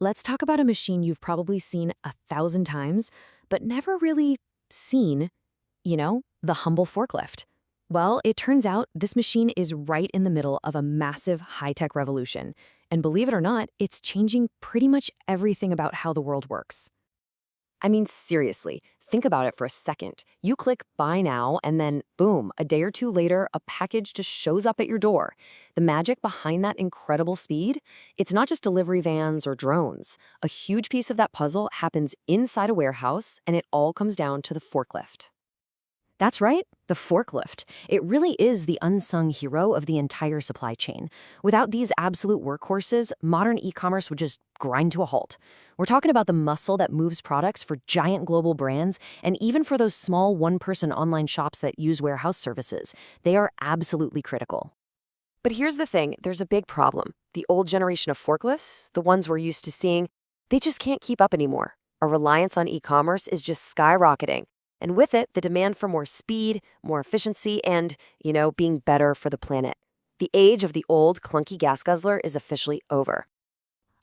Let's talk about a machine you've probably seen 1,000 times, but never really seen, the humble forklift. Well, it turns out this machine is right in the middle of a massive high-tech revolution. And believe it or not, it's changing pretty much everything about how the world works. I mean, seriously, think about it for a second. You click buy now, and then boom, a day or two later, a package just shows up at your door. The magic behind that incredible speed? It's not just delivery vans or drones. A huge piece of that puzzle happens inside a warehouse, and it all comes down to the forklift. That's right, the forklift. It really is the unsung hero of the entire supply chain. Without these absolute workhorses, modern e-commerce would just grind to a halt. We're talking about the muscle that moves products for giant global brands, and even for those small one-person online shops that use warehouse services. They are absolutely critical. But here's the thing, there's a big problem. The old generation of forklifts, the ones we're used to seeing, they just can't keep up anymore. Our reliance on e-commerce is just skyrocketing. And with it, the demand for more speed, more efficiency, and, being better for the planet. The age of the old, clunky gas guzzler is officially over.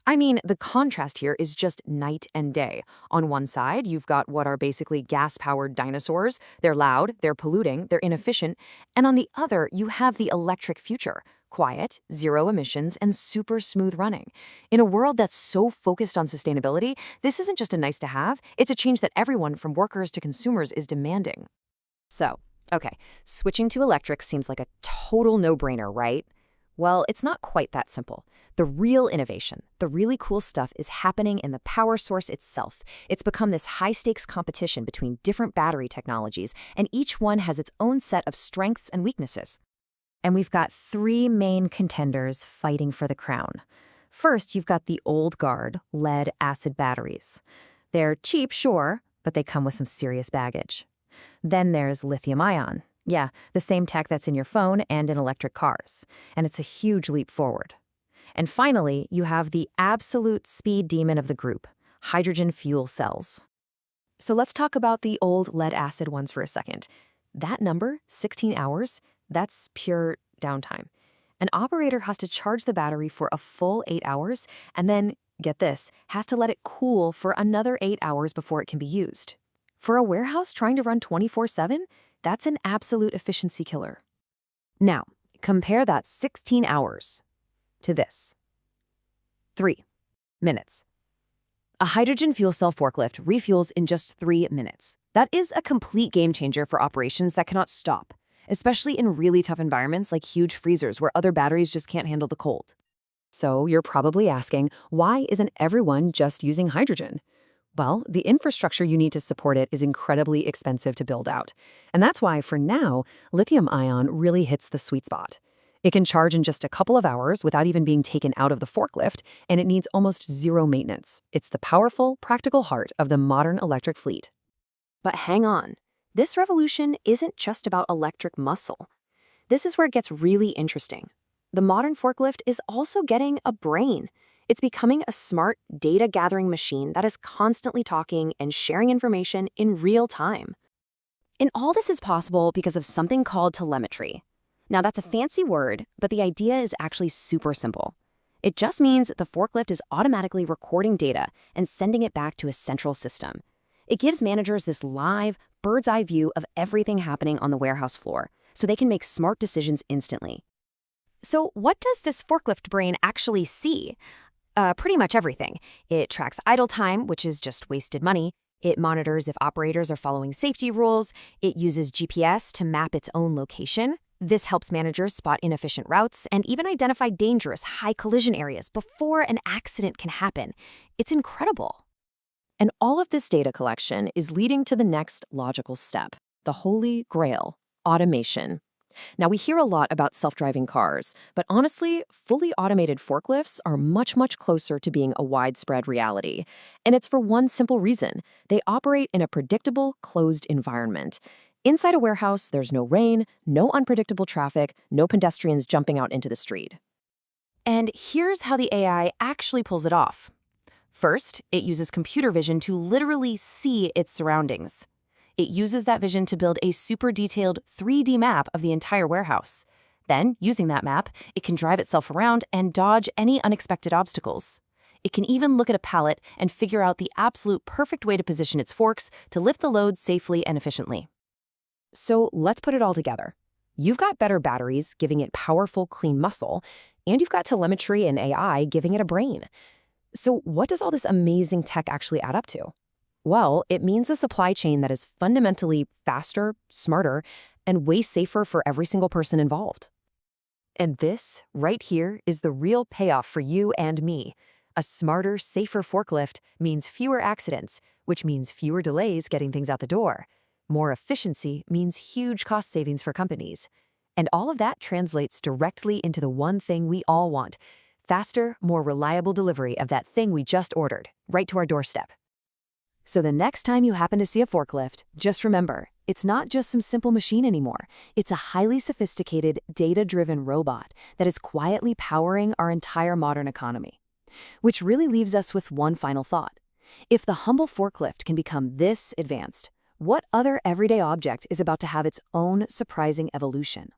I mean, the contrast here is just night and day. On one side, you've got what are basically gas-powered dinosaurs. They're loud, they're polluting, they're inefficient. And on the other, you have the electric future. Quiet, zero emissions, and super smooth running. In a world that's so focused on sustainability, this isn't just a nice to have, it's a change that everyone from workers to consumers is demanding. So, okay, switching to electric seems like a total no-brainer, right? Well, it's not quite that simple. The real innovation, the really cool stuff is happening in the power source itself. It's become this high-stakes competition between different battery technologies, and each one has its own set of strengths and weaknesses. And we've got three main contenders fighting for the crown. First, you've got the old guard, lead-acid batteries. They're cheap, sure, but they come with some serious baggage. Then there's lithium-ion. Yeah, the same tech that's in your phone and in electric cars. And it's a huge leap forward. And finally, you have the absolute speed demon of the group, hydrogen fuel cells. So let's talk about the old lead-acid ones for a second. That number, 16 hours, that's pure downtime. An operator has to charge the battery for a full 8 hours and then, get this, has to let it cool for another 8 hours before it can be used. For a warehouse trying to run 24/7, that's an absolute efficiency killer. Now, compare that 16 hours to this. 3 minutes. A hydrogen fuel cell forklift refuels in just 3 minutes. That is a complete game changer for operations that cannot stop, especially in really tough environments like huge freezers where other batteries just can't handle the cold. So you're probably asking, why isn't everyone just using hydrogen? Well, the infrastructure you need to support it is incredibly expensive to build out. And that's why, for now, lithium-ion really hits the sweet spot. It can charge in just a couple of hours without even being taken out of the forklift, and it needs almost zero maintenance. It's the powerful, practical heart of the modern electric fleet. But hang on. This revolution isn't just about electric muscle. This is where it gets really interesting. The modern forklift is also getting a brain. It's becoming a smart, data-gathering machine that is constantly talking and sharing information in real time. And all this is possible because of something called telemetry. Now, that's a fancy word, but the idea is actually super simple. It just means the forklift is automatically recording data and sending it back to a central system. It gives managers this live, bird's-eye view of everything happening on the warehouse floor, so they can make smart decisions instantly. So what does this forklift brain actually see? Pretty much everything. It tracks idle time, which is just wasted money. It monitors if operators are following safety rules. It uses GPS to map its own location. This helps managers spot inefficient routes and even identify dangerous, high-collision areas before an accident can happen. It's incredible. And all of this data collection is leading to the next logical step, the holy grail, automation. Now, we hear a lot about self-driving cars, but honestly, fully automated forklifts are much, much closer to being a widespread reality. And it's for one simple reason. They operate in a predictable, closed environment. Inside a warehouse, there's no rain, no unpredictable traffic, no pedestrians jumping out into the street. And here's how the AI actually pulls it off. First, it uses computer vision to literally see its surroundings. It uses that vision to build a super detailed 3D map of the entire warehouse. Then, using that map, it can drive itself around and dodge any unexpected obstacles. It can even look at a pallet and figure out the absolute perfect way to position its forks to lift the load safely and efficiently. So let's put it all together. You've got better batteries giving it powerful, clean muscle, and you've got telemetry and AI giving it a brain. So what does all this amazing tech actually add up to? Well, it means a supply chain that is fundamentally faster, smarter, and way safer for every single person involved. And this, right here, is the real payoff for you and me. A smarter, safer forklift means fewer accidents, which means fewer delays getting things out the door. More efficiency means huge cost savings for companies. And all of that translates directly into the one thing we all want: faster, more reliable delivery of that thing we just ordered, right to our doorstep. So the next time you happen to see a forklift, just remember, it's not just some simple machine anymore. It's a highly sophisticated, data-driven robot that is quietly powering our entire modern economy. Which really leaves us with one final thought. If the humble forklift can become this advanced, what other everyday object is about to have its own surprising evolution?